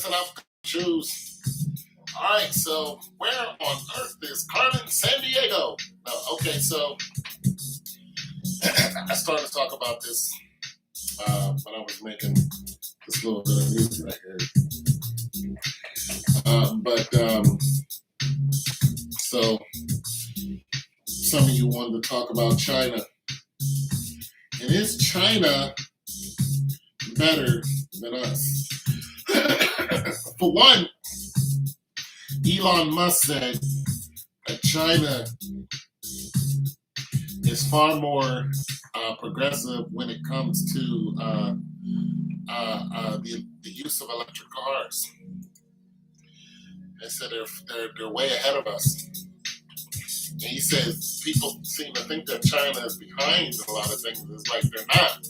listen up, shoes. All right, so where on earth is Carmen San Diego? No, okay, so I started to talk about this when I was making this little bit of music right here. So some of you wanted to talk about China. And is China better than us? For one, Elon Musk said that China is far more progressive when it comes to the use of electric cars. They said they're way ahead of us. And he says people seem to think that China is behind a lot of things. It's like they're not.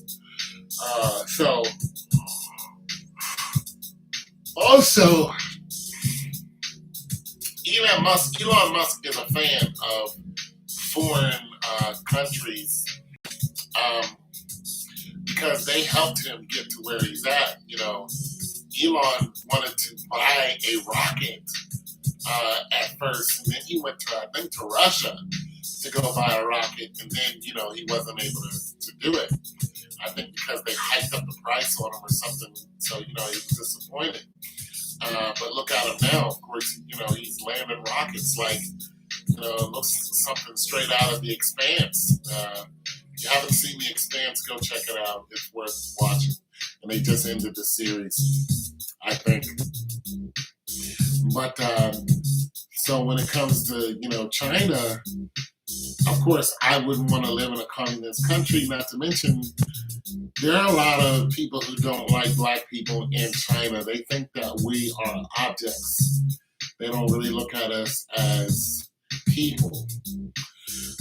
So also, Elon Musk is a fan of foreign countries because they helped him get to where he's at. You know, Elon wanted to buy a rocket at first, and then he went to, I think, to Russia to go buy a rocket, and then, you know, he wasn't able to do it. I think because they hiked up the price on him or something, so, you know, he was disappointed. But look at him now. Of course, you know, he's landing rockets like, you know, it looks something straight out of The Expanse. If you haven't seen The Expanse, go check it out. It's worth watching. And they just ended the series, I think. But so when it comes to, you know, China, of course, I wouldn't want to live in a communist country, not to mention there are a lot of people who don't like black people in China. They think that we are objects. They don't really look at us as people.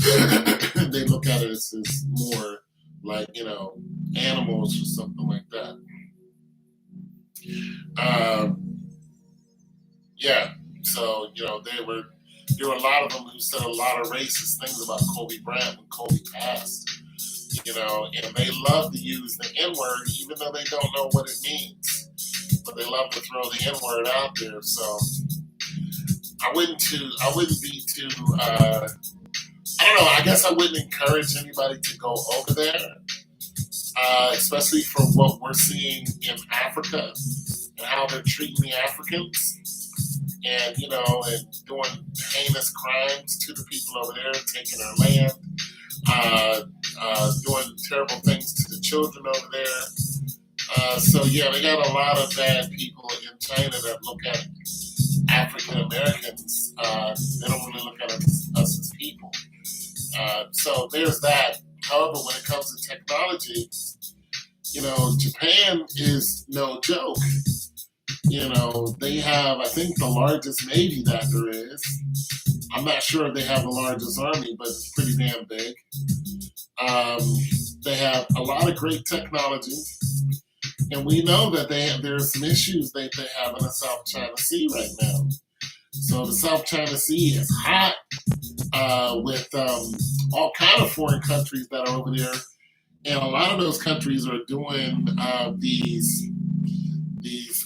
They look at us as more like, you know, animals or something like that. Yeah, so, you know, there were a lot of them who said a lot of racist things about Kobe Bryant when Kobe passed. You know, and they love to use the N-word even though they don't know what it means. But they love to throw the N-word out there. So I wouldn't be too I don't know, I guess I wouldn't encourage anybody to go over there. Especially for what we're seeing in Africa and how they're treating the Africans. And, you know, and doing heinous crimes to the people over there, taking their land, doing terrible things to the children over there. So, yeah, they got a lot of bad people in China that look at African Americans. They don't really look at us as people. So there's that. However, when it comes to technology, you know, Japan is no joke. You know, they have, I think, the largest navy that there is. I'm not sure if they have the largest army, but it's pretty damn big. They have a lot of great technology. And we know that there are some issues that they have in the South China Sea right now. So the South China Sea is hot with all kind of foreign countries that are over there. And a lot of those countries are doing these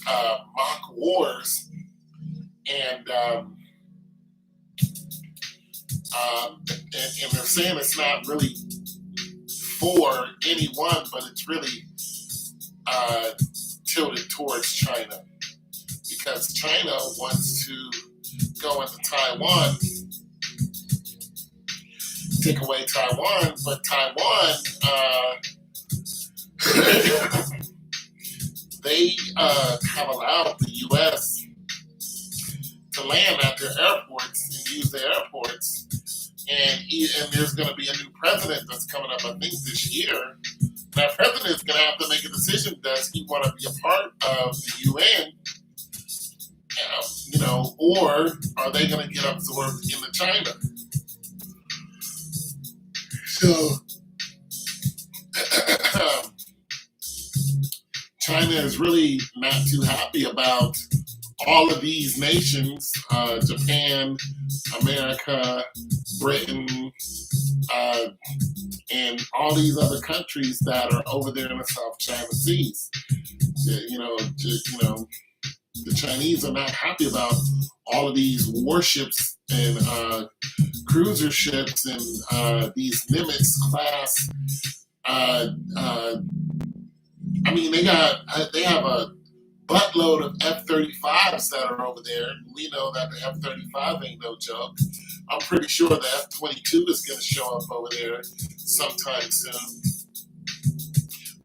mock wars, and they're saying it's not really for anyone, but it's really tilted towards China because China wants to go into Taiwan, take away Taiwan, but Taiwan they have allowed the U.S. to land at their airports and use their airports. And there's going to be a new president that's coming up, I think, this year. That president is going to have to make a decision. Does he want to be a part of the UN? You know, or are they going to get absorbed into China? So China is really not too happy about all of these nations, Japan, America, Britain, and all these other countries that are over there in the South China Seas. You know, The Chinese are not happy about all of these warships and cruiser ships and these Nimitz class. I mean, they have a buttload of F-35s that are over there. We know that the F-35 ain't no joke. I'm pretty sure the F-22 is going to show up over there sometime soon.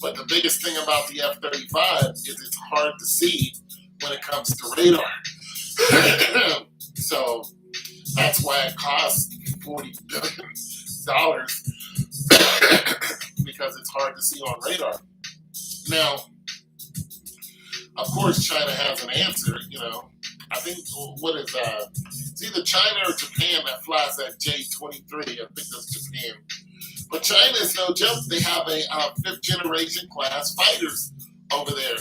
But the biggest thing about the F-35 is it's hard to see when it comes to radar. So that's why it costs $40 billion because it's hard to see on radar. Now, of course, China has an answer. I think it's either China or Japan that flies that J-23. I think that's Japan. But China is no joke. They have a fifth generation class fighters over there.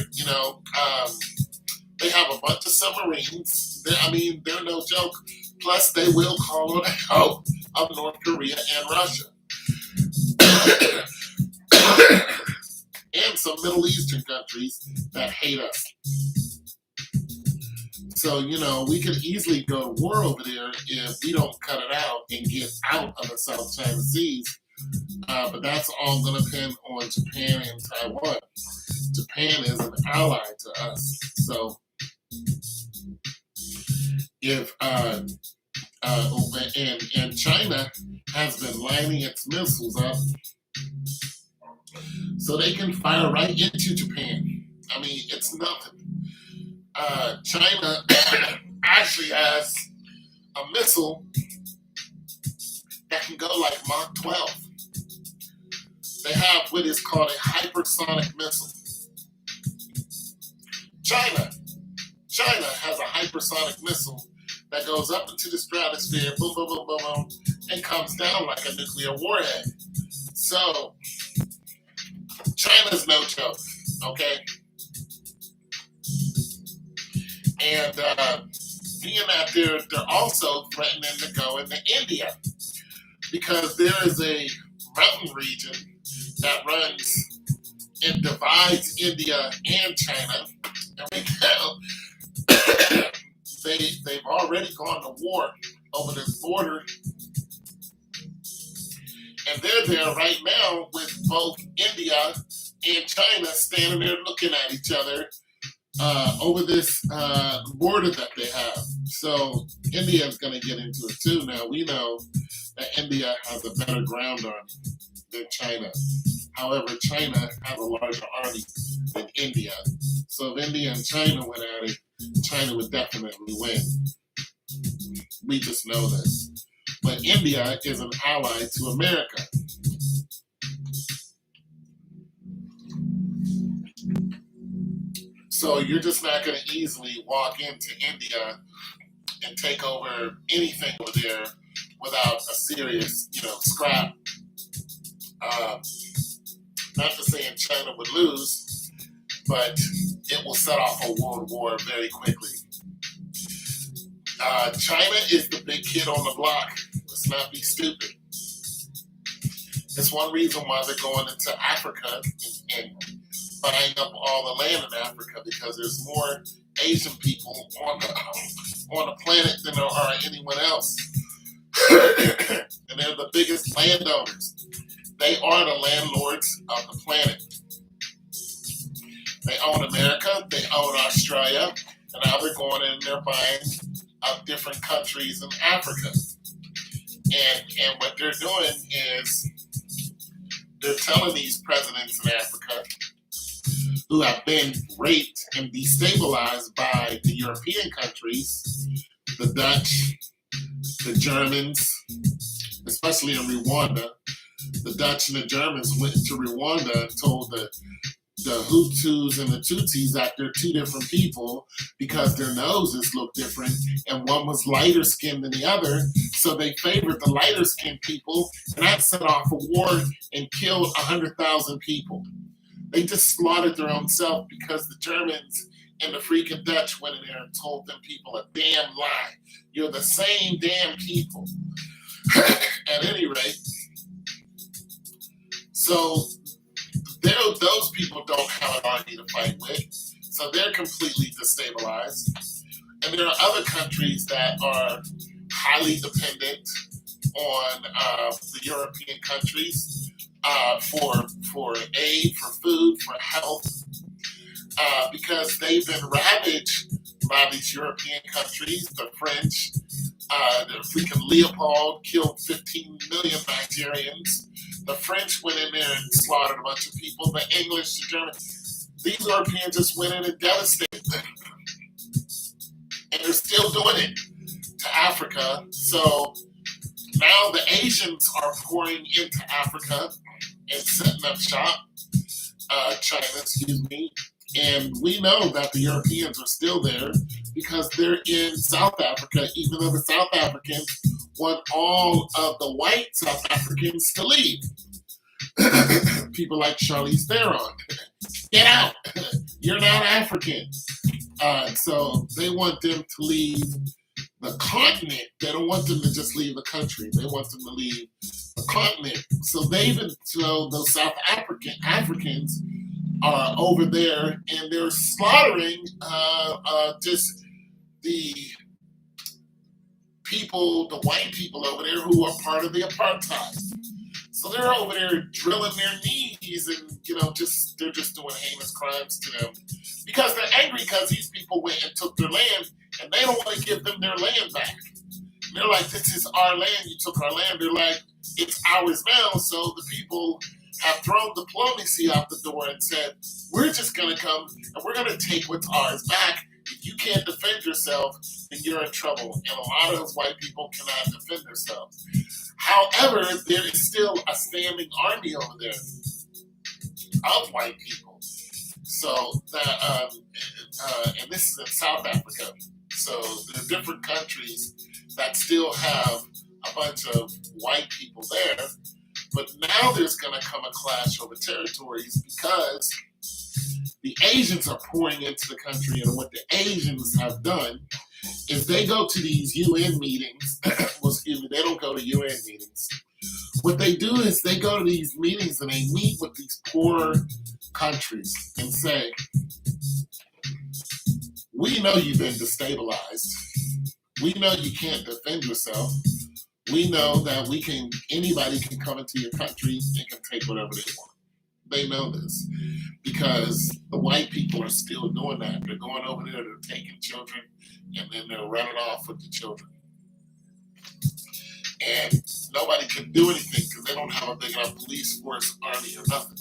They have a bunch of submarines. They're no joke. Plus, they will call on the help of North Korea and Russia. And some Middle Eastern countries that hate us. So, we could easily go to war over there if we don't cut it out and get out of the South China Seas. But that's all going to depend on Japan and Taiwan. Japan is an ally to us. So, if and China has been lining its missiles up so they can fire right into Japan. It's nothing. China actually has a missile that can go like Mach 12. They have what is called a hypersonic missile. China has a hypersonic missile that goes up into the stratosphere, boom, boom, boom, boom, boom, and comes down like a nuclear warhead. So, China's no joke, okay? And being that they're also threatening to go into India because there is a mountain region that runs and divides India and China. And right now, they've already gone to war over this border. And they're there right now with both India and China standing there looking at each other over this border that they have. So India is going to get into it too. Now, we know that India has a better ground army than China. However, China has a larger army than India. So if India and China went at it, China would definitely win. We just know this. But India is an ally to America. So you're just not going to easily walk into India and take over anything over there without a serious, scrap. Not to say China would lose, but it will set off a world war very quickly. China is the big kid on the block. Let's not be stupid. It's one reason why they're going into Africa and buying up all the land in Africa, because there's more Asian people on the planet than there are anyone else. And they're the biggest landowners. They are the landlords of the planet. They own America, they own Australia, and now they're going in and they're buying up different countries in Africa. And what they're doing is they're telling these presidents in Africa who have been raped and destabilized by the European countries, the Dutch, the Germans, especially in Rwanda. The Dutch and the Germans went to Rwanda and told the Hutus and the Tutsis that they're two different people because their noses look different, and one was lighter skinned than the other, so they favored the lighter skinned people, and that set off a war and killed 100,000 people. They just slaughtered their own self because the Germans and the freaking Dutch went in there and told them people a damn lie. You're the same damn people. At any rate, so those people don't have an army to fight with. So they're completely destabilized. And there are other countries that are highly dependent on the European countries for aid, for food, for health, because they've been ravaged by these European countries. The French, the freaking Leopold killed 15 million Nigerians. The French went in there and slaughtered a bunch of people. The English, the Germans, these Europeans just went in and devastated them. And they're still doing it to Africa. So now the Asians are pouring into Africa and setting up shop. China, excuse me. And we know that the Europeans are still there because they're in South Africa, even though the South Africans want all of the white South Africans to leave. People like Charlize Theron, get out. You're not African. So they want them to leave the continent. They don't want them to just leave the country. They want them to leave the continent. So those South Africans are over there and they're slaughtering just the people, the white people over there who are part of the apartheid. So they're over there drilling their knees and, they're just doing heinous crimes to them because they're angry because these people went and took their land and they don't want to give them their land back. And they're like, this is our land. You took our land. They're like, it's ours now. So the people have thrown diplomacy out the door and said, we're just going to come and we're going to take what's ours back. If you can't defend yourself, then you're in trouble. And a lot of those white people cannot defend themselves. However, there is still a standing army over there of white people. So that, and this is in South Africa. So there are different countries that still have a bunch of white people there. But now there's going to come a clash over territories because the Asians are pouring into the country. And what the Asians have done is they go to these UN meetings. Well, excuse me, they don't go to UN meetings. What they do is they go to these meetings and they meet with these poor countries and say, we know you've been destabilized. We know you can't defend yourself. We know that anybody can come into your country and can take whatever they want. They know this because the white people are still doing that. They're going over there, they're taking children, and then they're running off with the children. And nobody can do anything because they don't have a big enough police force, army, or nothing.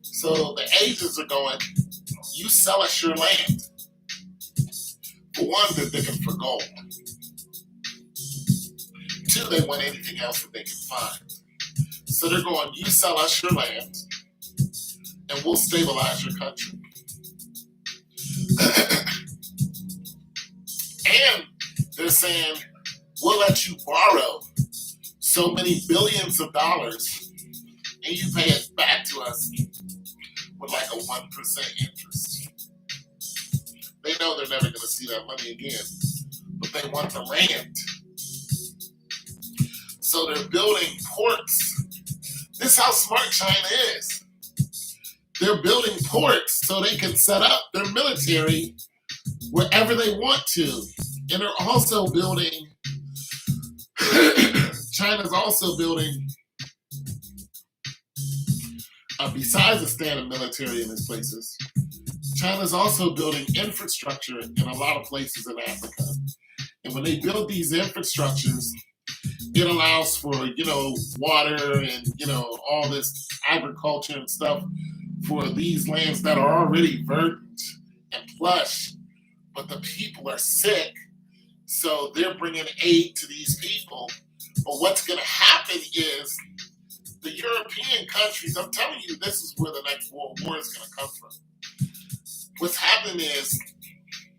So the Asians are going, you sell us your land. For one, they're digging for gold. Two, they want anything else that they can find. So they're going, you sell us your land, and we'll stabilize your country. And they're saying, we'll let you borrow so many billions of dollars, and you pay it back to us with like a 1% interest. They know they're never going to see that money again, but they want the land. So they're building ports. This is how smart China is. They're building ports so they can set up their military wherever they want to. And they're also building, China's also building, besides the standard military in these places, China's also building infrastructure in a lot of places in Africa. And when they build these infrastructures, it allows for, water and, all this agriculture and stuff for these lands that are already verdant and plush, but the people are sick. So they're bringing aid to these people. But what's going to happen is the European countries, I'm telling you, this is where the next world war is going to come from. What's happening is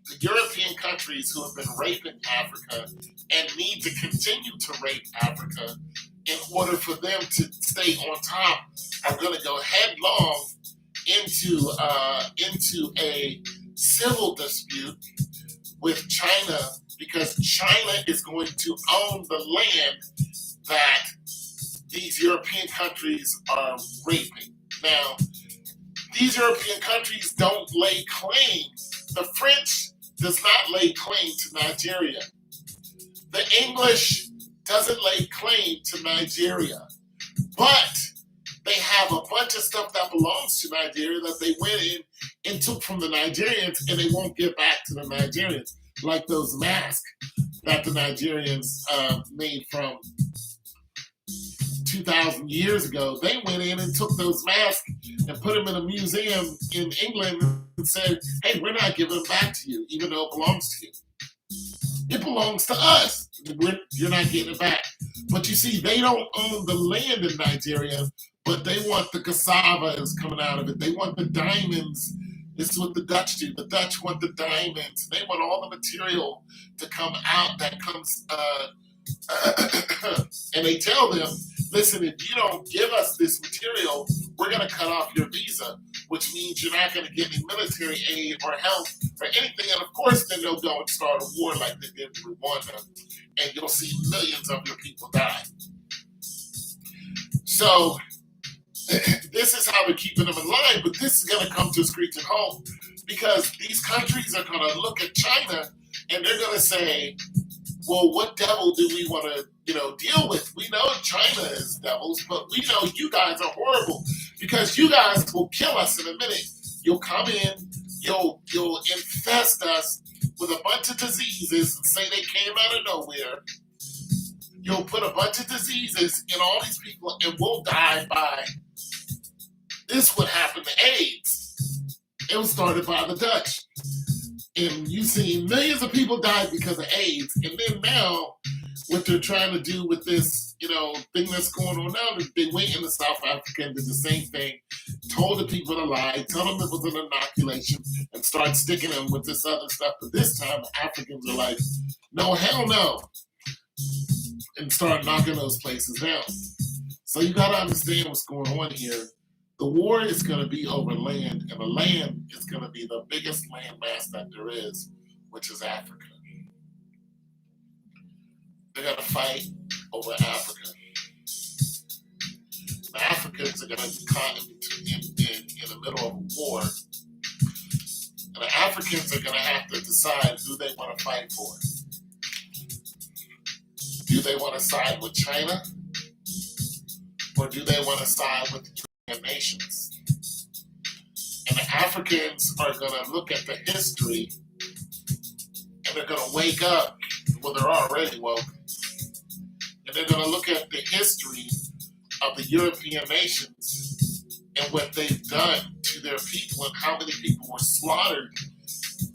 the European countries who have been raping Africa and need to continue to rape Africa in order for them to stay on top are going to go headlong into a civil dispute with China because China is going to own the land that these European countries are raping. Now, These European countries don't lay claim. The French does not lay claim to Nigeria. The English doesn't lay claim to Nigeria. But they have a bunch of stuff that belongs to Nigeria that they went in and took from the Nigerians, and they won't give back to the Nigerians, like those masks that the Nigerians made from 2,000 years ago. They went in and took those masks and put them in a museum in England and said, hey, we're not giving them back to you, even though it belongs to you. It belongs to us. You're not getting it back. But you see, they don't own the land in Nigeria, but they want the cassava that's coming out of it. They want the diamonds. This is what the Dutch do. The Dutch want the diamonds. They want all the material to come out that comes, and they tell them, listen, if you don't give us this material, we're going to cut off your visa, which means you're not going to get any military aid or help or anything. And of course, then they'll go and start a war like they did in Rwanda, and you'll see millions of your people die. So this is how they're keeping them in line, but this is going to come to a screeching halt because these countries are going to look at China and they're going to say, well, what devil do we want to, deal with? We know China is devils, but we know you guys are horrible because you guys will kill us in a minute. You'll come in, you'll infest us with a bunch of diseases and say they came out of nowhere. You'll put a bunch of diseases in all these people and we'll die by this. Would happen to AIDS. It was started by the Dutch. And you've seen millions of people die because of AIDS. And then now, what they're trying to do with this, thing that's going on now, they went into South Africa and did the same thing, told the people to lie, tell them it was an inoculation, and start sticking them with this other stuff. But this time, Africans are like, no, hell no, and start knocking those places down. So you got to understand what's going on here. The war is going to be over land, and the land is going to be the biggest landmass that there is, which is Africa. They're going to fight over Africa. The Africans are going to be caught in the middle of a war, and the Africans are going to have to decide who they want to fight for. Do they want to side with China, or do they want to side with the nations? And the Africans are going to look at the history and they're going to wake up. Well, they're already woke. And they're going to look at the history of the European nations and what they've done to their people and how many people were slaughtered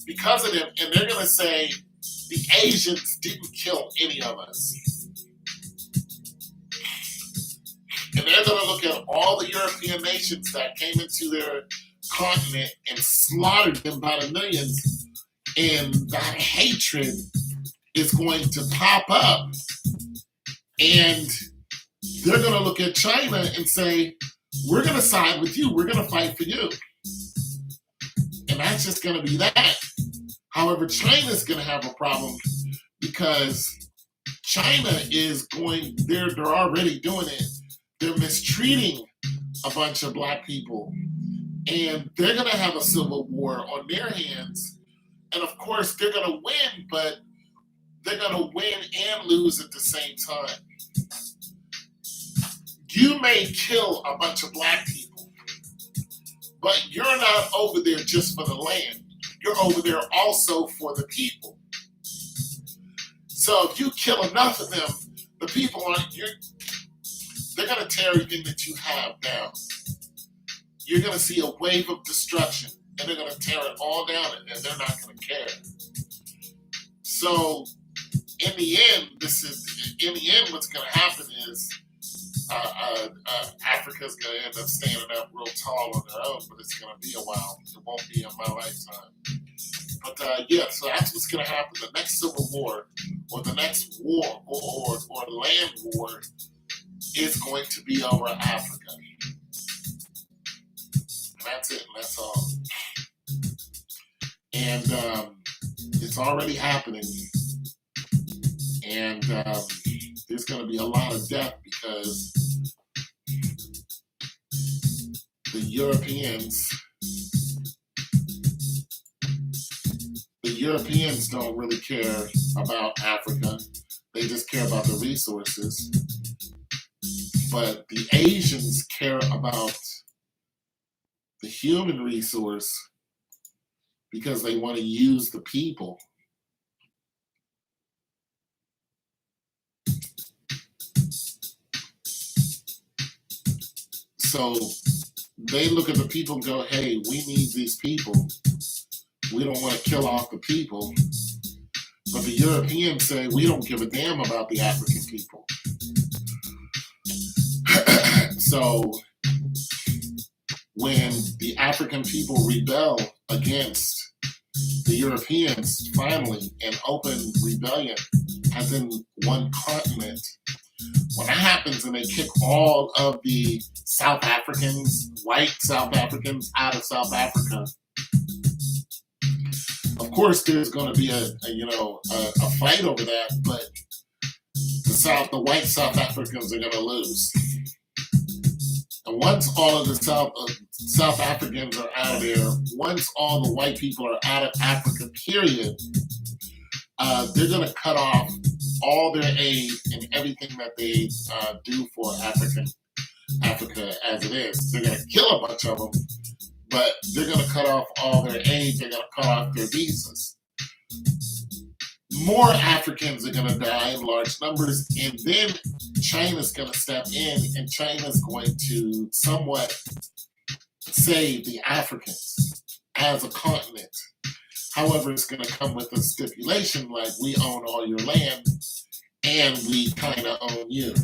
because of them. And they're going to say, the Asians didn't kill any of us. And they're going to look at all the European nations that came into their continent and slaughtered them by the millions. And that hatred is going to pop up. And they're going to look at China and say, we're going to side with you. We're going to fight for you. And that's just going to be that. However, China's going to have a problem because China is they're already doing it. They're mistreating a bunch of black people, and they're going to have a civil war on their hands. And of course, they're going to win, but they're going to win and lose at the same time. You may kill a bunch of black people, but you're not over there just for the land. You're over there also for the people. So if you kill enough of them, the people they're going to tear everything that you have down. You're going to see a wave of destruction, and they're going to tear it all down, and they're not going to care. So, in the end, what's going to happen is Africa's going to end up standing up real tall on their own, but it's going to be a while. It won't be in my lifetime. But so that's what's going to happen. The next civil war, or the next war, or land war, is going to be over Africa. And that's it, and that's all. And it's already happening. And there's going to be a lot of death because the Europeans Europeans don't really care about Africa. They just care about the resources. But the Asians care about the human resource because they want to use the people. So they look at the people and go, hey, we need these people. We don't want to kill off the people. But the Europeans say, we don't give a damn about the African people. So when the African people rebel against the Europeans finally in open rebellion, as in one continent, when that happens and they kick all of the South Africans, white South Africans, out of South Africa, of course there's going to be a fight over that, but the white South Africans are going to lose. And once all of the South Africans are out of there, once all the white people are out of Africa, period, they're going to cut off all their aid and everything that they do for Africa as it is. They're going to kill a bunch of them, but they're going to cut off all their aid. They're going to cut off their visas. More Africans are going to die in large numbers, and then China's going to step in, and China's going to somewhat save the Africans as a continent. However, it's going to come with a stipulation like we own all your land and we kind of own you.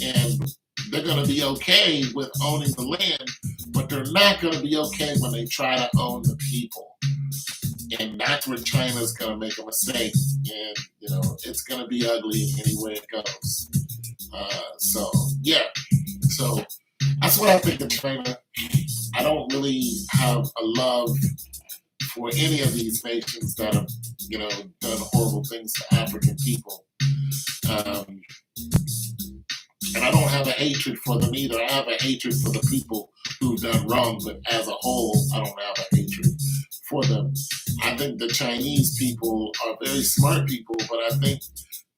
And they're going to be okay with owning the land, but they're not going to be okay when they try to own the people. And that's where China's going to make a mistake. And, it's going to be ugly anywhere it goes. So that's what I think of China. I don't really have a love for any of these nations that have, done horrible things to African people. And I don't have a hatred for them either. I have a hatred for the people who've done wrong, but as a whole, I don't have a hatred for them. I think the Chinese people are very smart people, but I think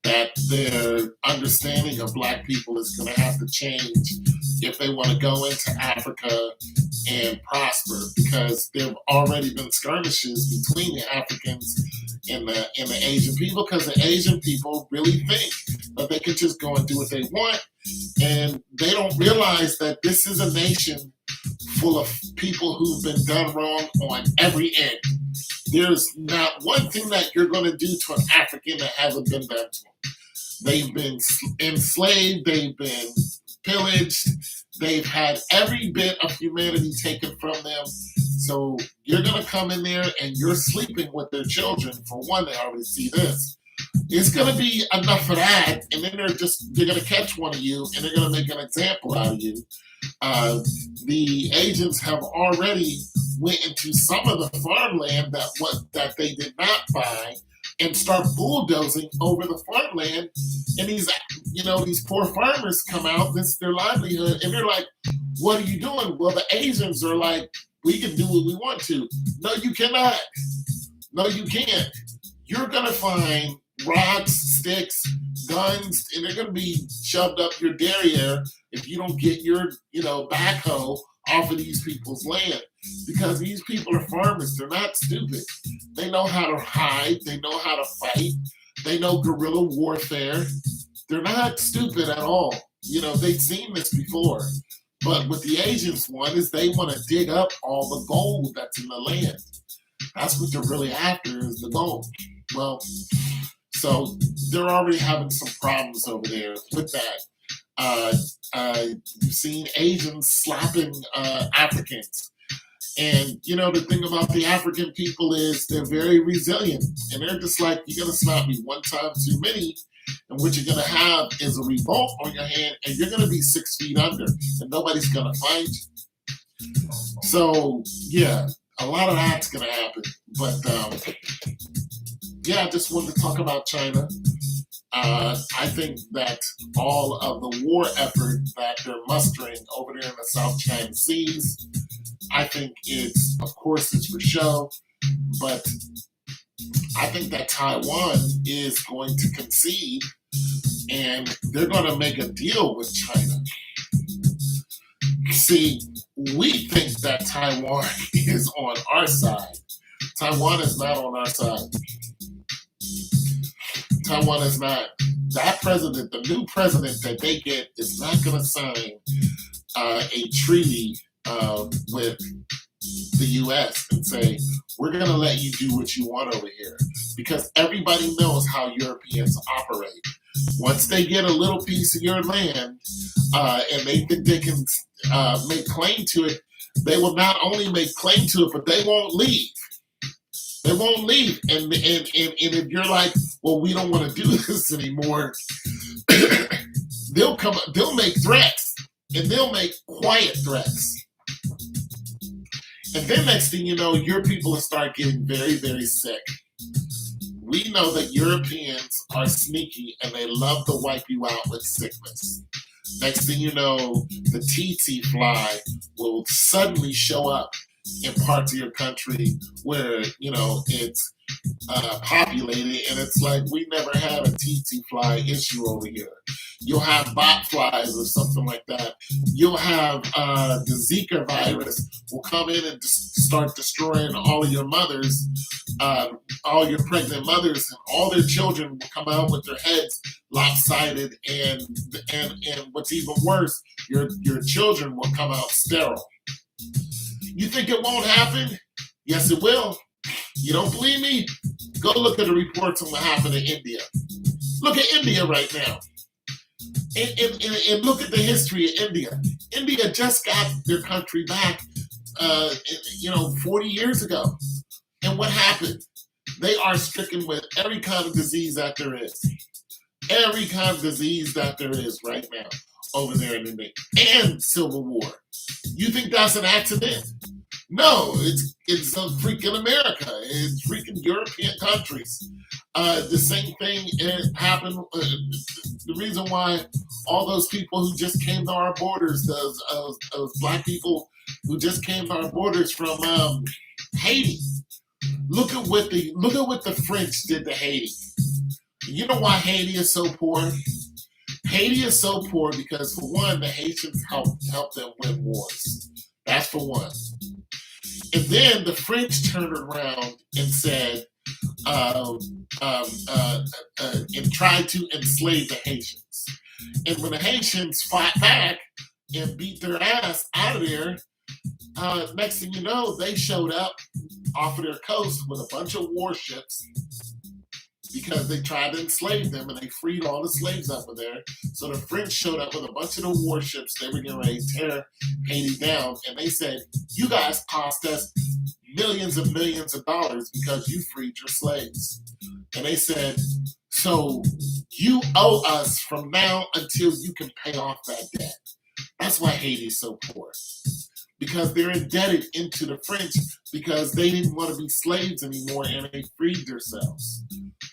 that their understanding of Black people is going to have to change if they want to go into Africa and prosper, because there have already been skirmishes between the Africans and the Asian people, because the Asian people really think that they can just go and do what they want, and they don't realize that this is a nation full of people who've been done wrong on every end. There's not one thing that you're going to do to an African that hasn't been done to them. They've been enslaved, they've been pillaged, they've had every bit of humanity taken from them. So you're going to come in there and you're sleeping with their children. For one, they already see this. It's going to be enough for that, and then they're going to catch one of you and they're going to make an example out of you. The agents have already went into some of the farmland that they did not buy and start bulldozing over the farmland. And these poor farmers come out, this is their livelihood, and they're like, what are you doing? Well, the Asians are like, we can do what we want to. No, you cannot. No, you can't. You're going to find rocks, sticks, guns, and they're going to be shoved up your derriere if you don't get your, backhoe off of these people's land. Because these people are farmers. They're not stupid. They know how to hide. They know how to fight. They know guerrilla warfare. They're not stupid at all. They've seen this before. But with the Asians one is they want to dig up all the gold that's in the land. That's what they're really after, is the gold. Well, so they're already having some problems over there with that. You've seen Asians slapping Africans. And, the thing about the African people is they're very resilient. And they're just like, you're going to slap me one time too many. And what you're going to have is a revolt on your hand, and you're going to be 6 feet under, and nobody's going to find you. So, yeah, a lot of that's going to happen. But, I just wanted to talk about China. I think that all of the war effort that they're mustering over there in the South China Seas, I think it's for show, but I think that Taiwan is going to concede and they're going to make a deal with China. See, we think that Taiwan is on our side. Taiwan is not on our side. Taiwan is not. That president, the new president that they get, is not going to sign a treaty with the U.S. and say, we're going to let you do what you want over here. Because everybody knows how Europeans operate. Once they get a little piece of your land and they think they can make claim to it, they will not only make claim to it, but they won't leave. They won't leave. And if you're like, well, we don't want to do this anymore, they'll make threats, and they'll make quiet threats. And then next thing you know, your people will start getting very, very sick. We know that Europeans are sneaky and they love to wipe you out with sickness. Next thing you know, the tsetse fly will suddenly show up in parts of your country where, it's populated, and it's like we never had a tsetse fly issue over here. You'll have bot flies or something like that. You'll have the Zika virus will come in and start destroying all of your mothers, all your pregnant mothers, and all their children will come out with their heads lopsided, and what's even worse, your children will come out sterile. You think it won't happen? Yes, it will. You don't believe me? Go look at the reports on what happened in India. Look at India right now. And look at the history of India. India just got their country back, 40 years ago. And what happened? They are stricken with every kind of disease that there is. Every kind of disease that there is right now over there in India. And civil war. You think that's an accident? No, it's a freaking America. It's freaking European countries. The same thing happened. The reason why all those people who just came to our borders, those black people who just came to our borders from Haiti. Look at what the French did to Haiti. You know why Haiti is so poor? Haiti is so poor because, for one, the Haitians helped them win wars. That's for one. And then the French turned around and said, and tried to enslave the Haitians. And when the Haitians fought back and beat their ass out of there, next thing you know, they showed up off of their coast with a bunch of warships because they tried to enslave them, and they freed all the slaves up there. So the French showed up with a bunch of the warships. They were getting ready to tear Haiti down, and they said, you guys cost us millions and millions of dollars because you freed your slaves. And they said, so you owe us from now until you can pay off that debt. That's why Haiti's so poor. Because they're indebted into the French because they didn't want to be slaves anymore, and they freed themselves.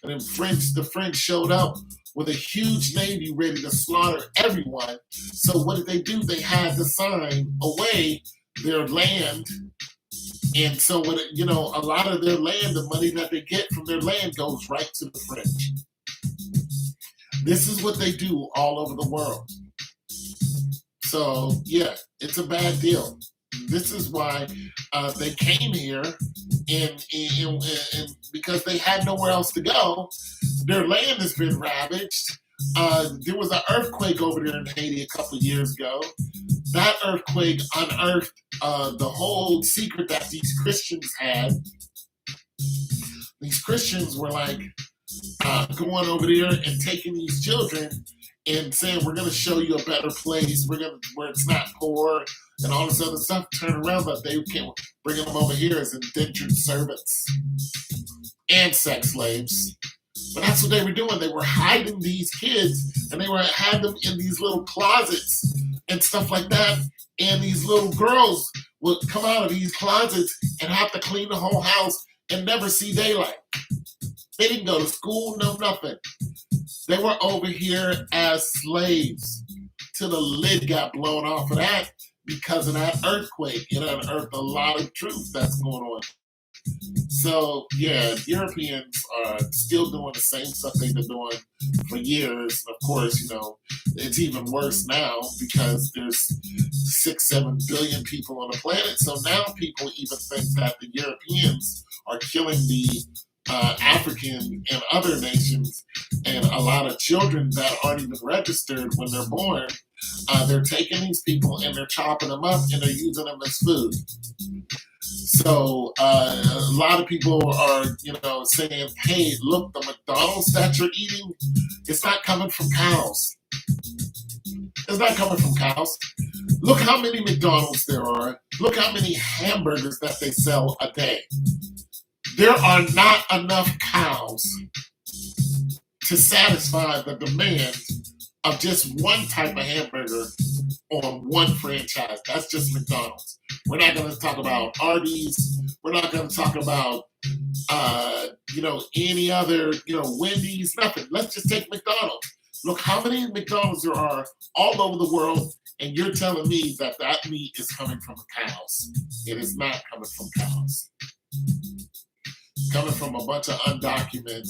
And then the French showed up with a huge navy ready to slaughter everyone. So what did they do? They had to sign away their land. And so, a lot of their land, the money that they get from their land goes right to the French. This is what they do all over the world. So, yeah, it's a bad deal. This is why they came here, and because they had nowhere else to go. Their land has been ravaged. There was an earthquake over there in Haiti a couple of years ago. That earthquake unearthed the whole secret that these Christians had. These Christians were like going over there and taking these children and saying, we're going to show you a better place, where it's not poor and all this other stuff. Turn around, but they can't bring them over here as indentured servants and sex slaves. But that's what they were doing. They were hiding these kids, and they had them in these little closets and stuff like that. And these little girls would come out of these closets and have to clean the whole house and never see daylight. They didn't go to school, no nothing. They were over here as slaves till the lid got blown off of that because of that earthquake. It unearthed a lot of truth that's going on. So yeah, Europeans are still doing the same stuff they've been doing for years. Of course, it's even worse now because there's 6, 7 billion people on the planet. So now people even think that the Europeans are killing the African and other nations, and a lot of children that aren't even registered when they're born. They're taking these people and they're chopping them up and they're using them as food. So a lot of people are, saying, "Hey, look, the McDonald's that you're eating, it's not coming from cows. It's not coming from cows. Look how many McDonald's there are. Look how many hamburgers that they sell a day. There are not enough cows to satisfy the demand of just one type of hamburger on one franchise. That's just McDonald's. We're not going to talk about Arby's. We're not going to talk about, any other, Wendy's, nothing. Let's just take McDonald's. Look how many McDonald's there are all over the world, and you're telling me that that meat is coming from cows. It is not coming from cows. Coming from a bunch of undocumented,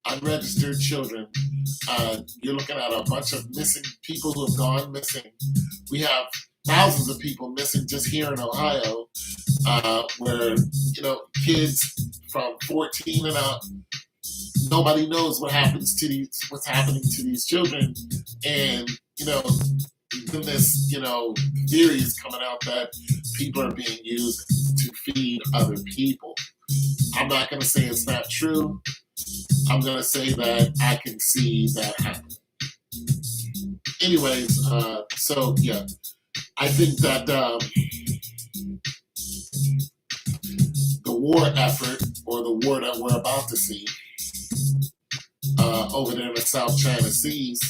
unregistered children. You're looking at a bunch of missing people who have gone missing. We have thousands of people missing just here in Ohio, where kids from 14 and up, nobody knows what's happening to these children, and then this theory is coming out that people are being used to feed other people. I'm not going to say it's not true. I'm going to say that I can see that happening. Anyways, so yeah, I think that the war effort, or the war that we're about to see over there in the South China Seas,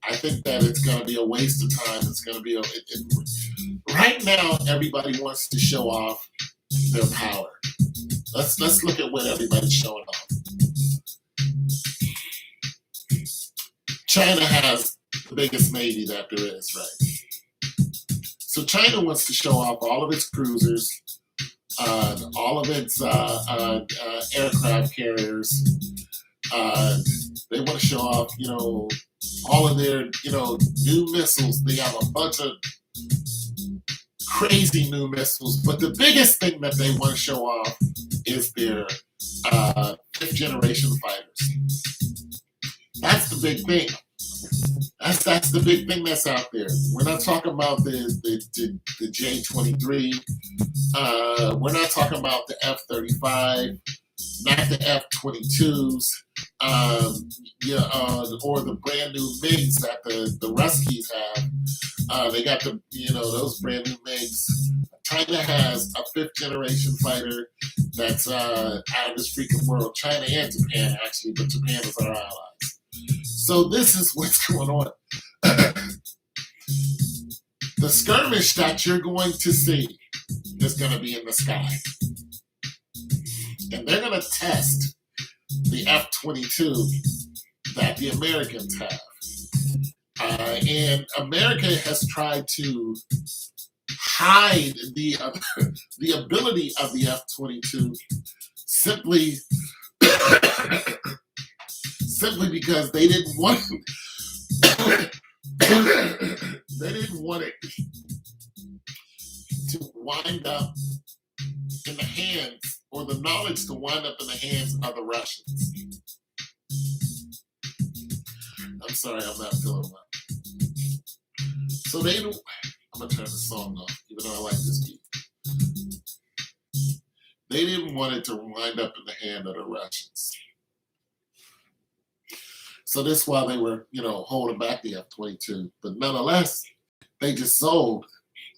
I think that it's going to be a waste of time. It's going to be right now. Everybody wants to show off their power. Let's look at what everybody's showing off. China has the biggest navy that there is, right? So China wants to show off all of its cruisers, all of its aircraft carriers. They want to show off, all of their, new missiles. They have a bunch of crazy new missiles, but the biggest thing that they want to show off is their 5th generation fighters. That's the big thing. That's the big thing that's out there. We're not talking about the J-23. We're not talking about the F-35, not the F-22s, or the brand new MiGs that the Ruskies have. They got those brand new MiGs. China has a 5th generation fighter that's out of this freaking world. China and Japan, actually, but Japan is our allies. So this is what's going on. The skirmish that you're going to see is going to be in the sky. And they're going to test the F-22 that the Americans have. And America has tried to hide the ability of the F-22 simply because they didn't want it to wind up in the hands, or the knowledge to wind up in the hands of the Russians. I'm sorry, I'm not feeling well. So they don't. I'm gonna turn the song off, even though I like this beat. They didn't want it to wind up in the hand of the Russians. So that's why they were, holding back the F-22. But nonetheless, they just sold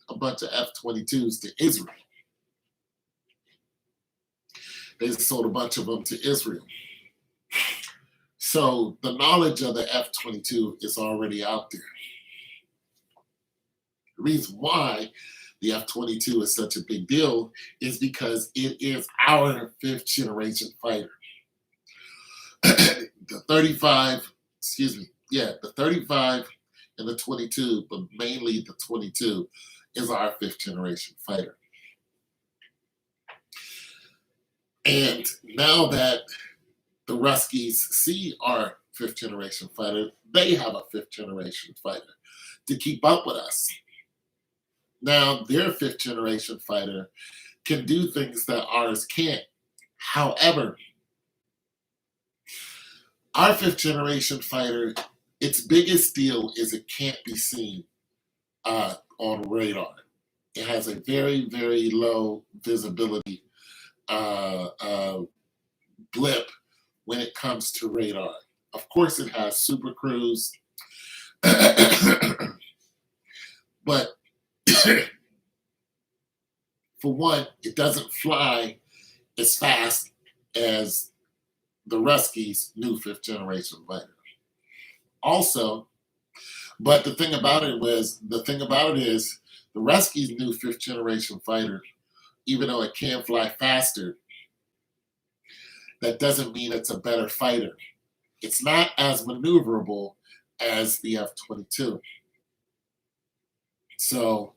a bunch of F-22s to Israel. They sold a bunch of them to Israel. So the knowledge of the F-22 is already out there. The reason why the F-22 is such a big deal is because it is our 5th generation fighter. The 35 and the 22, but mainly the 22 is our 5th generation fighter. And now that the Ruskies see our fifth generation fighter, they have a fifth generation fighter to keep up with us. Now their fifth generation fighter can do things that ours can't. However, our fifth generation fighter, its biggest deal is it can't be seen on radar. It has a very, very low visibility blip when it comes to radar. Of course, it has super cruise, but for one, it doesn't fly as fast as the Ruskies' new fifth generation fighter. Also, but the thing about it is the Ruskies' new fifth generation fighter, even though it can fly faster, that doesn't mean it's a better fighter. It's not as maneuverable as the F-22. So,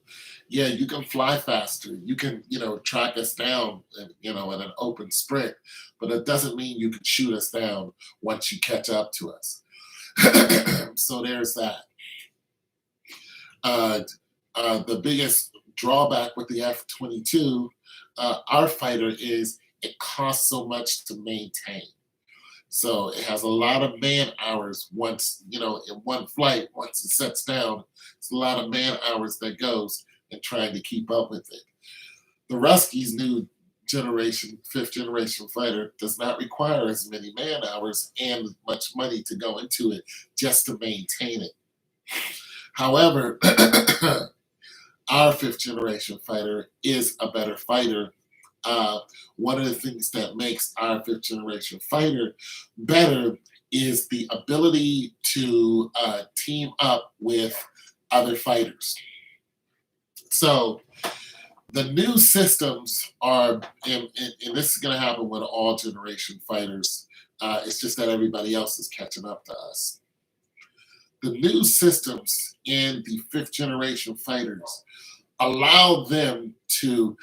yeah, you can fly faster. You can, track us down, in an open sprint, but it doesn't mean you can shoot us down once you catch up to us. So there's that. The biggest drawback with the F-22, our fighter, is it costs so much to maintain. So it has a lot of man hours once, in one flight, once it sets down, it's a lot of man hours that goes in trying to keep up with it. The Ruskies' new generation, fifth generation fighter does not require as many man hours and much money to go into it just to maintain it. However, our fifth generation fighter is a better fighter. One of the things that makes our fifth generation fighter better is the ability to team up with other fighters. So the new systems are, and this is going to happen with all generation fighters, it's just that everybody else is catching up to us. The new systems in the fifth generation fighters allow them to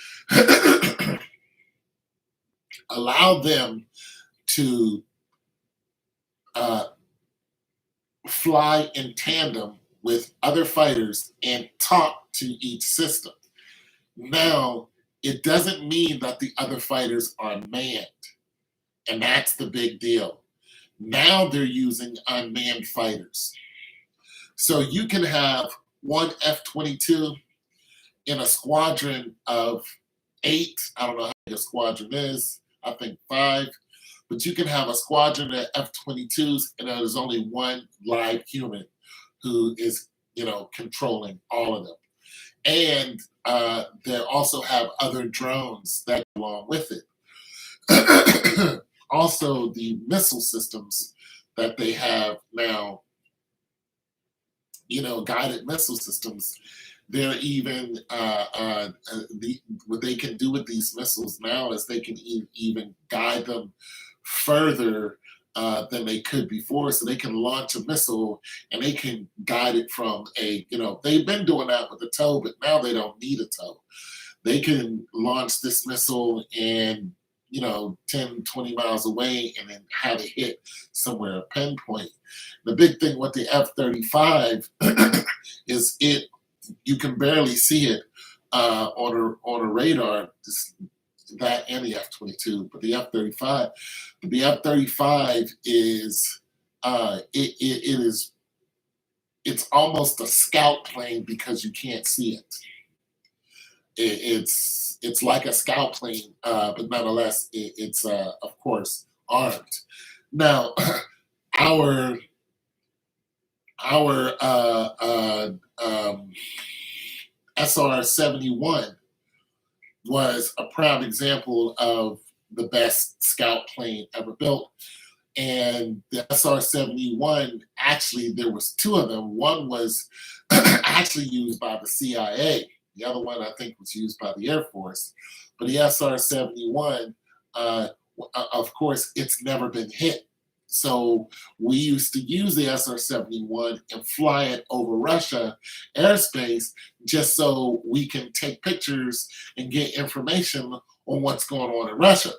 fly in tandem with other fighters and talk to each system. Now, it doesn't mean that the other fighters are manned, and that's the big deal. Now they're using unmanned fighters. So you can have one F-22 in a squadron of 8. I don't know how big a squadron is. I think 5. But you can have a squadron of F-22s, and there's only one live human who is, controlling all of them. And they also have other drones that go along with it. Also, the missile systems that they have now, guided missile systems, they're even what they can do with these missiles now is they can even guide them further than they could before. So they can launch a missile and they can guide it from they've been doing that with a tow, but now they don't need a tow. They can launch this missile and 10, 20 miles away and then have it hit somewhere, a pinpoint. The big thing with the F-35 is you can barely see it on a radar, that and the F-22, but the F-35 is it's almost a scout plane because you can't see it. It's like a scout plane, but nonetheless, it's of course armed. Now, our SR-71 was a prime example of the best scout plane ever built. And the SR-71, actually, there was 2 of them. One was actually used by the CIA. The other one, I think, was used by the Air Force. But the SR-71, of course, it's never been hit. So we used to use the SR-71 and fly it over Russia airspace just so we can take pictures and get information on what's going on in Russia.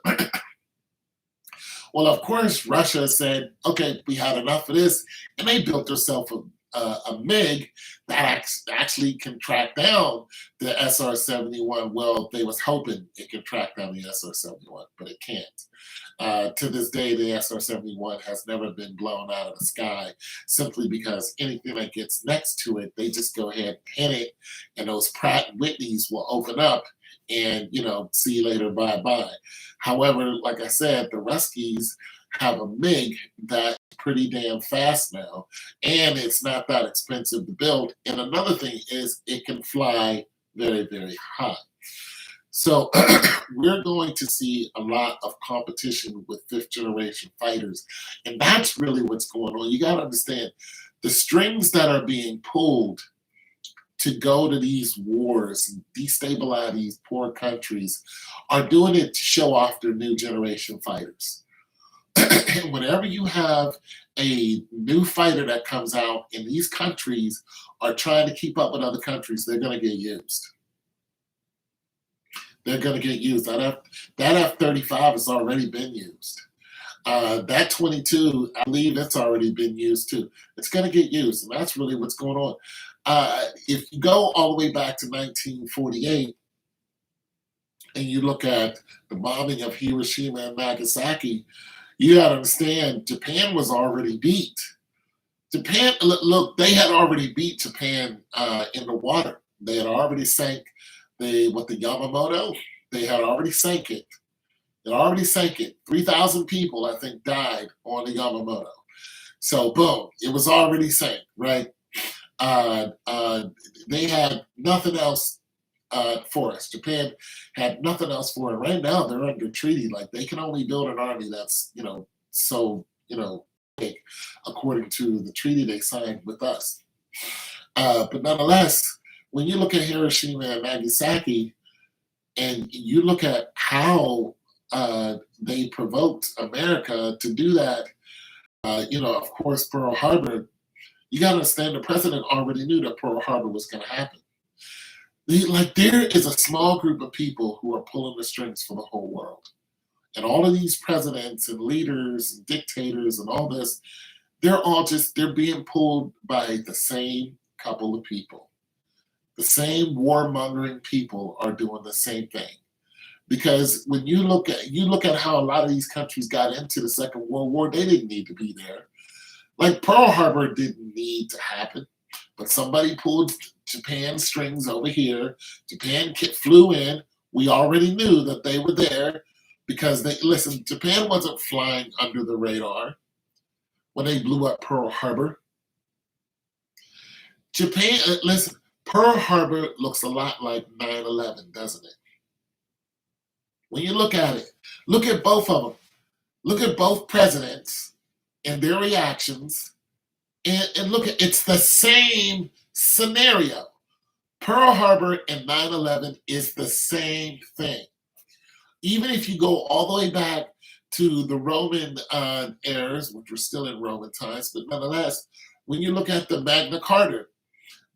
Well, of course, Russia said, okay, we had enough of this, and they built themselves a MiG that actually can track down the SR-71. Well, they was hoping it could track down the SR-71, but it can't. To this day, the SR-71 has never been blown out of the sky simply because anything that gets next to it, they just go ahead and hit it, and those Pratt and Whitneys will open up and, see you later, bye-bye. However, like I said, the Ruskies have a MiG that's pretty damn fast now, and it's not that expensive to build. And another thing is it can fly very, very high. So we're going to see a lot of competition with fifth generation fighters. And that's really what's going on. You got to understand the strings that are being pulled to go to these wars and destabilize these poor countries are doing it to show off their new generation fighters. And whenever you have a new fighter that comes out and these countries are trying to keep up with other countries, they're going to get used. They're going to get used. That F-35 has already been used. That 22, I believe it's already been used too. It's going to get used, and that's really what's going on. If you go all the way back to 1948 and you look at the bombing of Hiroshima and Nagasaki, you got to understand Japan was already beat. Japan, look, they had already beat Japan in the water. They had already sank the Yamamoto. They had already sank it. It already sank it. 3,000 people, I think, died on the Yamamoto. So, boom, it was already sank, right? They had nothing else for us. Japan had nothing else for it. Right now, they're under treaty. Like, they can only build an army that's, so, big, according to the treaty they signed with us. But nonetheless, when you look at Hiroshima and Nagasaki, and you look at how they provoked America to do that, of course, Pearl Harbor, you got to understand the president already knew that Pearl Harbor was going to happen. There is a small group of people who are pulling the strings for the whole world. And all of these presidents and leaders and dictators and all this, they're being pulled by the same couple of people. The same warmongering people are doing the same thing. Because when you look at how a lot of these countries got into the Second World War, they didn't need to be there. Like Pearl Harbor didn't need to happen, but somebody pulled Japan's strings over here. Japan flew in. We already knew that they were there because Japan wasn't flying under the radar when they blew up Pearl Harbor. Japan, Pearl Harbor looks a lot like 9/11, doesn't it? When you look at it, look at both of them. Look at both presidents and their reactions, and look at it's the same scenario. Pearl Harbor and 9/11 is the same thing. Even if you go all the way back to the Roman eras, which were still in Roman times, but nonetheless, when you look at the Magna Carta,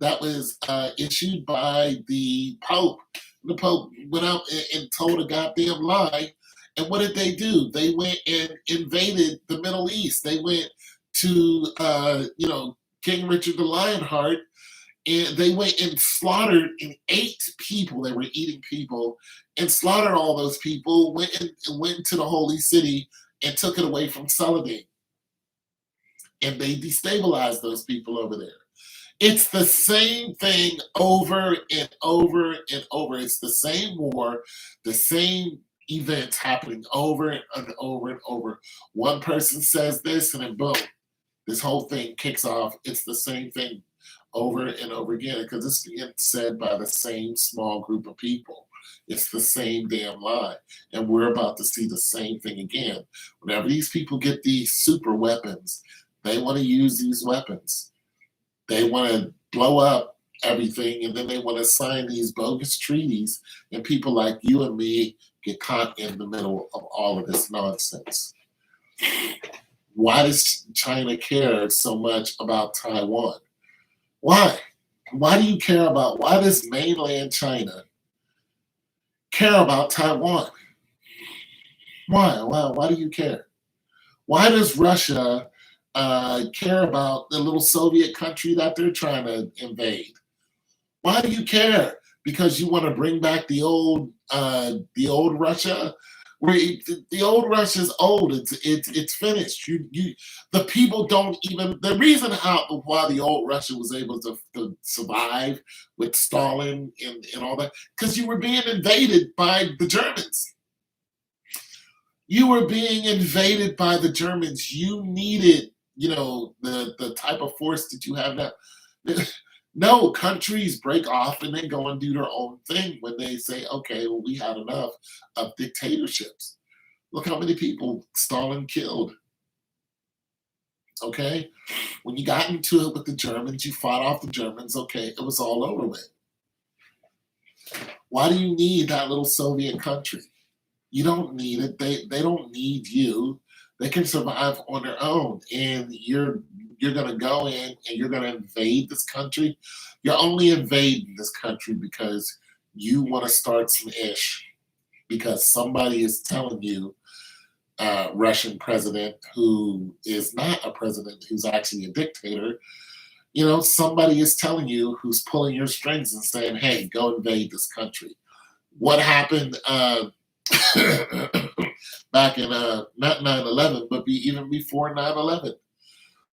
that was issued by the Pope. The Pope went out and told a goddamn lie. And what did they do? They went and invaded the Middle East. They went to, King Richard the Lionheart, and they went and slaughtered and ate people. They were eating people and slaughtered all those people, went into the holy city and took it away from Saladin. And they destabilized those people over there. It's the same thing over and over and over. It's the same war, the same events happening over and over and over. One person says this, and then boom, this whole thing kicks off. It's the same thing over and over again because it's being said by the same small group of people. It's the same damn lie. And we're about to see the same thing again. Whenever these people get these super weapons, they want to use these weapons. They want to blow up everything, and then they want to sign these bogus treaties, and people like you and me get caught in the middle of all of this nonsense. Why does China care so much about Taiwan? Why? Why does mainland China care about Taiwan? Why do you care? Why does Russia care about the little Soviet country that they're trying to invade? Why do you care? Because you want to bring back the old Russia. The old Russia's old. It's finished. The people don't even. The reason why the old Russia was able to survive with Stalin and all that, because you were being invaded by the Germans. You were being invaded by the Germans. You needed, the type of force that you have now. No, countries break off and they go and do their own thing when they say, okay, well, we had enough of dictatorships. Look how many people Stalin killed. Okay? When you got into it with the Germans, you fought off the Germans, okay, it was all over with. Why do you need that little Soviet country? You don't need it. They don't need you. They can survive on their own. And you're gonna go in and you're gonna invade this country. You're only invading this country because you want to start some ish. Because somebody is telling you, Russian president who is not a president, who's actually a dictator, somebody is telling you who's pulling your strings and saying, hey, go invade this country. What happened back in not 9/11, but even before 9/11?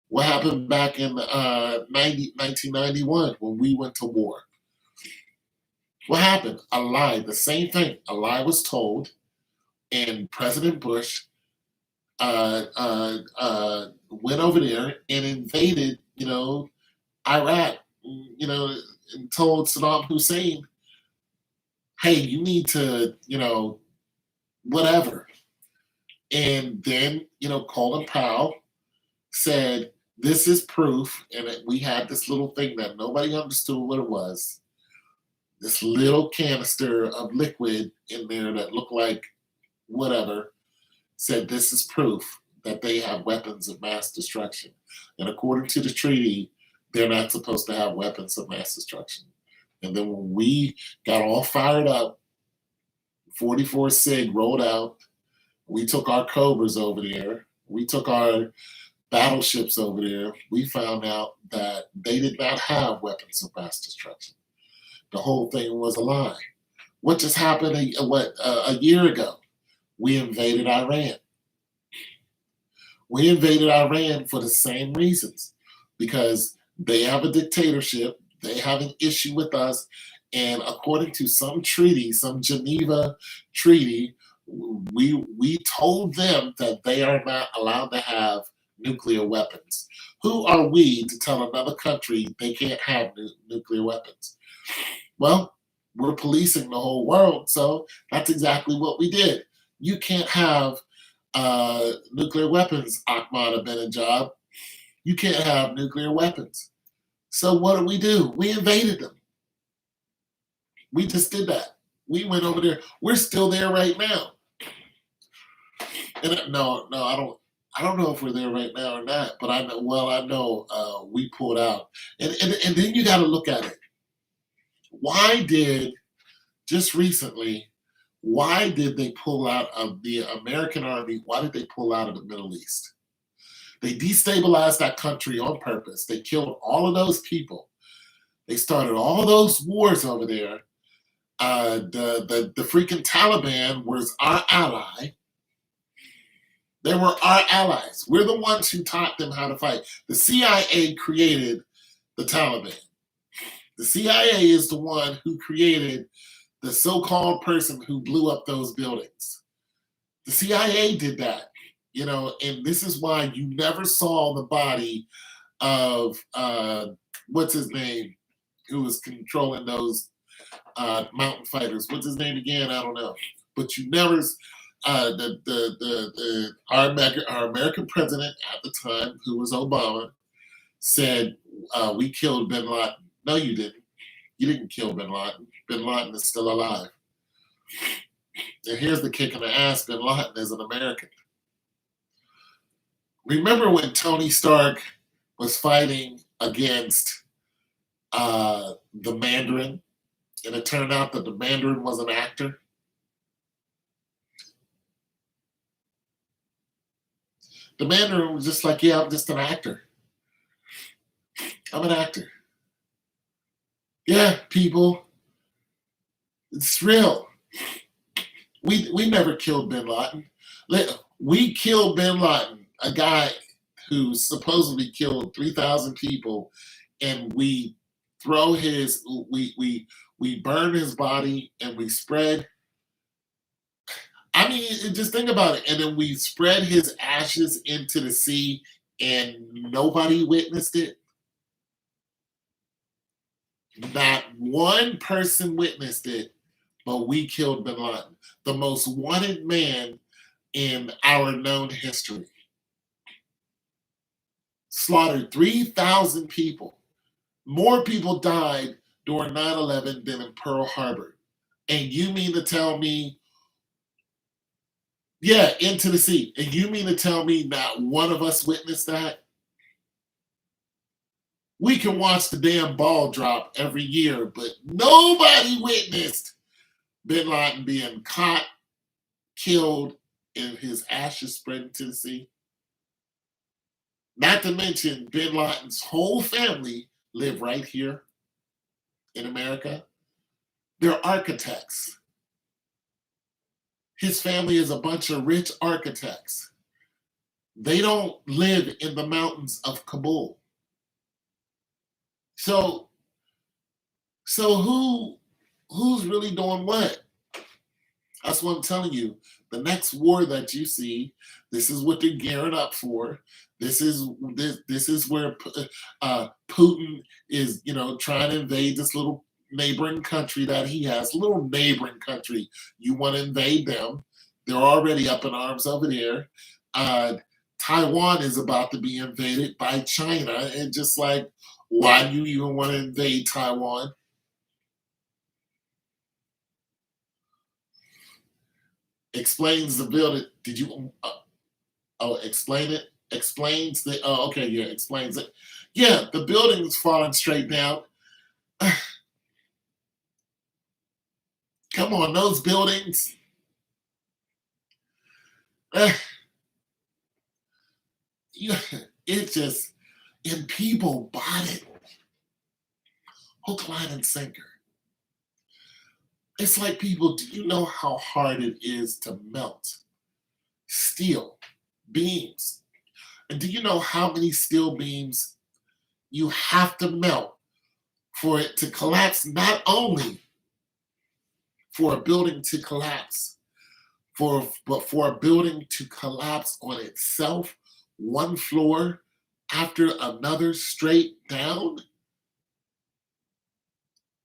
What happened back in 1991 when we went to war? What happened? A lie, the same thing. A lie was told, and President Bush went over there and invaded, Iraq, and told Saddam Hussein, hey, you need to, whatever. And then, Colin Powell said, this is proof. And we had this little thing that nobody understood what it was. This little canister of liquid in there that looked like whatever, said this is proof that they have weapons of mass destruction. And according to the treaty, they're not supposed to have weapons of mass destruction. And then when we got all fired up, 44 SIG rolled out, we took our Cobras over there, we took our battleships over there, we found out that they did not have weapons of mass destruction. The whole thing was a lie. What just happened a year ago? We invaded Iran. We invaded Iran for the same reasons, because they have a dictatorship, they have an issue with us, and according to some treaty, some Geneva treaty, we told them that they are not allowed to have nuclear weapons. Who are we to tell another country they can't have nuclear weapons? Well, we're policing the whole world, so that's exactly what we did. You can't have nuclear weapons, Ahmadinejad. You can't have nuclear weapons. So what do? We invaded them. We just did that. We went over there. We're still there right now. And no, I don't know if we're there right now or not. But I know. Well, I know we pulled out. And then you got to look at it. Why did just recently? Why did they pull out of the American army? Why did they pull out of the Middle East? They destabilized that country on purpose. They killed all of those people. They started all those wars over there. The freaking Taliban was our ally. They were our allies. We're the ones who taught them how to fight. The CIA created the Taliban. The CIA is the one who created the so-called person who blew up those buildings. The CIA did that, and this is why you never saw the body of, what's his name, who was controlling those mountain fighters. What's his name again? I don't know. But you never, our American president at the time, who was Obama, said, we killed bin Laden. No, you didn't. You didn't kill bin Laden. Bin Laden is still alive. And here's the kick in the ass: bin Laden is an American. Remember when Tony Stark was fighting against the Mandarin, and it turned out that the Mandarin was an actor? The Mandarin was just like, yeah, I'm just an actor. I'm an actor. Yeah, people, it's real. We never killed Bin Laden. We killed Bin Laden, a guy who supposedly killed 3,000 people, and we throw his we burn his body and we spread. I mean, just think about it. And then we spread his ashes into the sea, and nobody witnessed it. Not one person witnessed it, but we killed Bin Laden, the most wanted man in our known history. Slaughtered 3,000 people. More people died during 9/11 than in Pearl Harbor. And you mean to tell me, yeah, into the sea. And you mean to tell me not one of us witnessed that? We can watch the damn ball drop every year, but nobody witnessed Bin Laden being caught, killed, and his ashes spread into the sea. Not to mention, Bin Laden's whole family live right here in America. They're architects. His family is a bunch of rich architects. They don't live in the mountains of Kabul. So who's really doing what? That's what I'm telling you. The next war that you see, this is what they're gearing up for. This is where Putin is, trying to invade this little neighboring country that he has. Little neighboring country. You want to invade them? They're already up in arms over there. Taiwan is about to be invaded by China, and just like, why do you even want to invade Taiwan? Explains the building. Did you? Explain it. Explains the. Oh, okay, yeah, explains it. Yeah, the building is falling straight down. Come on, those buildings. It just, and people bought it. Hook, line, and sinker. It's like, people, do you know how hard it is to melt steel beams? And do you know how many steel beams you have to melt for it to collapse? Not only for a building to collapse, but for a building to collapse on itself, one floor after another, straight down,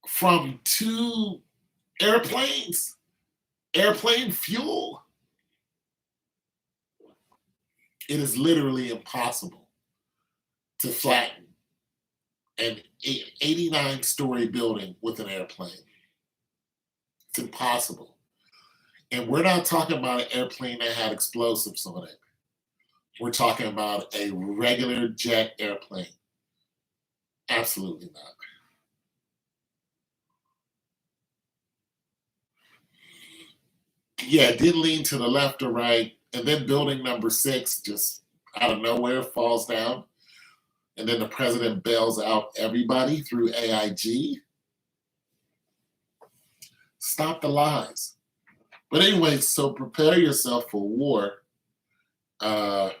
from two airplanes, airplane fuel. It is literally impossible to flatten an 89-story building with an airplane. It's impossible. And we're not talking about an airplane that had explosives on it. We're talking about a regular jet airplane. Absolutely not. Yeah, it didn't lean to the left or right. And then building number 6 just out of nowhere falls down. And then the president bails out everybody through AIG. Stop the lies. But anyway, so prepare yourself for war. I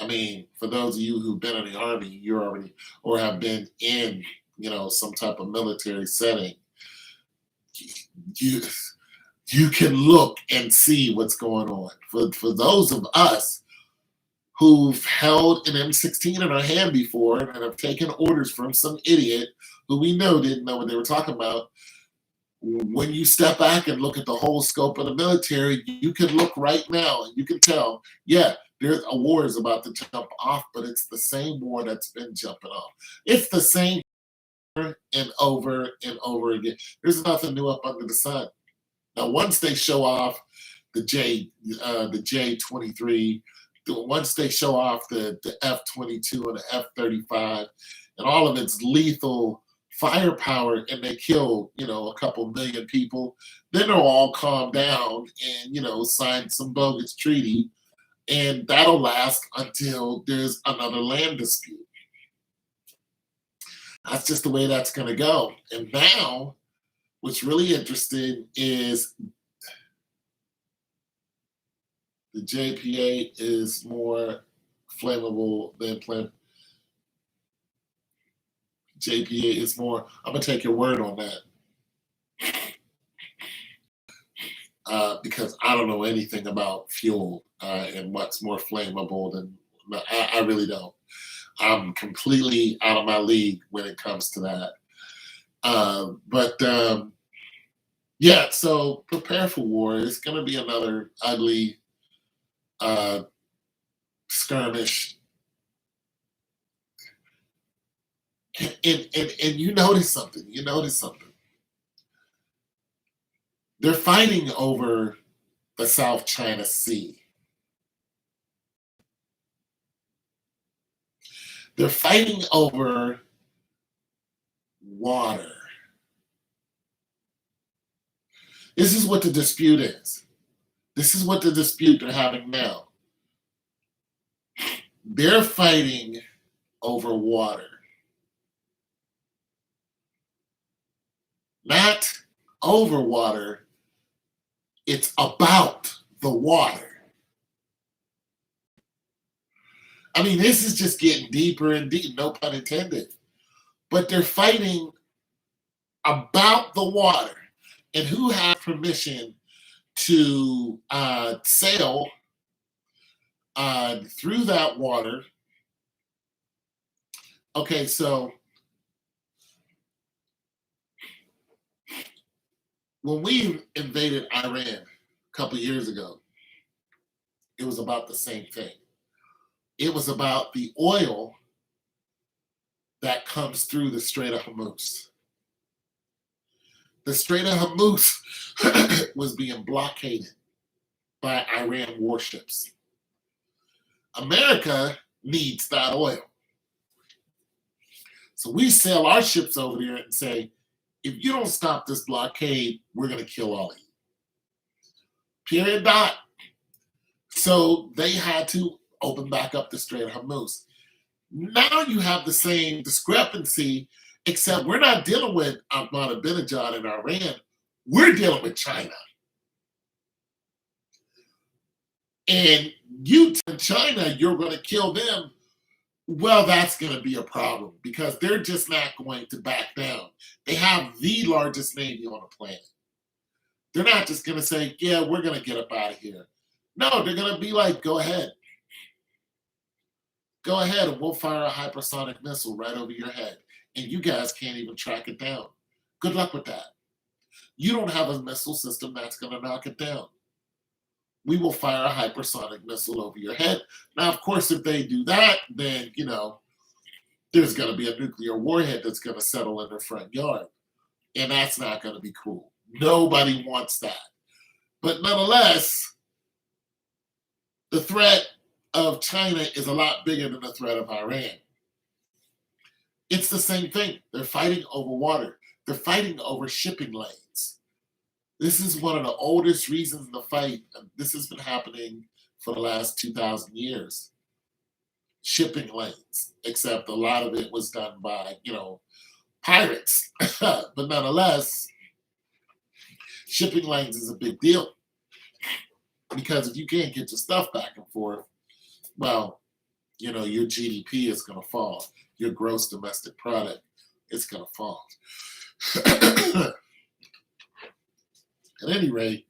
mean, for those of you who've been in the Army, you're already, or have been in, some type of military setting, you can look and see what's going on. For those of us who've held an M16 in our hand before and have taken orders from some idiot who we know didn't know what they were talking about, when you step back and look at the whole scope of the military, you can look right now and you can tell, yeah, there's a war is about to jump off, but it's the same war that's been jumping off. It's the same and over and over again. There's nothing new up under the sun. Now, once they show off the J-23, once they show off the F-22 and the F-35 and all of its lethal firepower and they kill, a couple million people, then they'll all calm down and, sign some bogus treaty. And that'll last until there's another land dispute. That's just the way that's going to go. And now, what's really interesting is the JPA is more flammable than JPA is more. I'm gonna take your word on that because I don't know anything about fuel and what's more flammable than. I really don't. I'm completely out of my league when it comes to that. But yeah, so prepare for war. It's gonna be another ugly skirmish. And you notice something. They're fighting over the South China Sea. They're fighting over water. This is what the dispute is. This is what the dispute they're having now. They're fighting over water. Not over water, it's about the water. I mean, this is just getting deeper and deep, no pun intended. But they're fighting about the water and who has permission to sail through that water. Okay, so when we invaded Iran a couple years ago, it was about the same thing. It was about the oil that comes through the Strait of Hormuz. The Strait of Hormuz was being blockaded by Iran warships. America needs that oil. So we sail our ships over there and say, if you don't stop this blockade, we're going to kill all of you. Period. Dot. So they had to open back up the Strait of Hormuz. Now you have the same discrepancy, except we're not dealing with Ahmadinejad in Iran. We're dealing with China. And you tell China you're going to kill them. Well, that's going to be a problem because they're just not going to back down. They have the largest navy on the planet. They're not just going to say, yeah, we're going to get up out of here. No, they're going to be like, go ahead. Go ahead and we'll fire a hypersonic missile right over your head. And you guys can't even track it down. Good luck with that. You don't have a missile system that's going to knock it down. We will fire a hypersonic missile over your head. Now, of course, if they do that, then, there's going to be a nuclear warhead that's going to settle in their front yard. And that's not going to be cool. Nobody wants that. But nonetheless, the threat of China is a lot bigger than the threat of Iran. It's the same thing. They're fighting over water. They're fighting over shipping lanes. This is one of the oldest reasons in the fight. This has been happening for the last 2,000 years. Shipping lanes, except a lot of it was done by, pirates. But nonetheless, shipping lanes is a big deal. Because if you can't get your stuff back and forth, well, your GDP is going to fall. Your gross domestic product is going to fall. At any rate,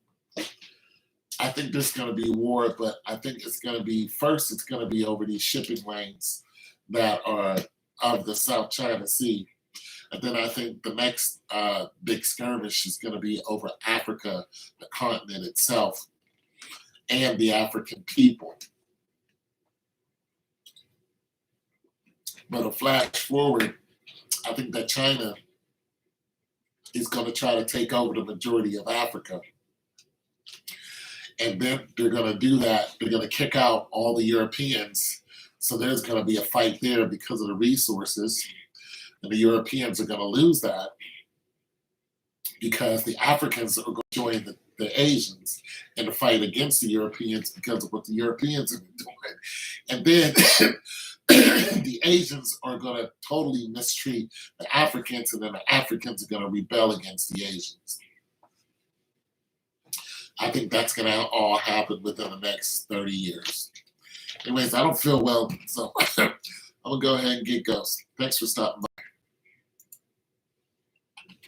I think there's going to be war, but I think it's going to be over these shipping lanes that are of the South China Sea. And then I think the next big skirmish is going to be over Africa, the continent itself, and the African people. But a flash forward, I think that China is going to try to take over the majority of Africa. And then they're going to do that. They're going to kick out all the Europeans. So there's going to be a fight there because of the resources. And the Europeans are going to lose that because the Africans are going to join the Asians in the fight against the Europeans because of what the Europeans are doing. And then the Asians are going to totally mistreat the Africans, and then the Africans are going to rebel against the Asians. I think that's going to all happen within the next 30 years. Anyways, I don't feel well, so I'm going to go ahead and get Ghost. Thanks for stopping by.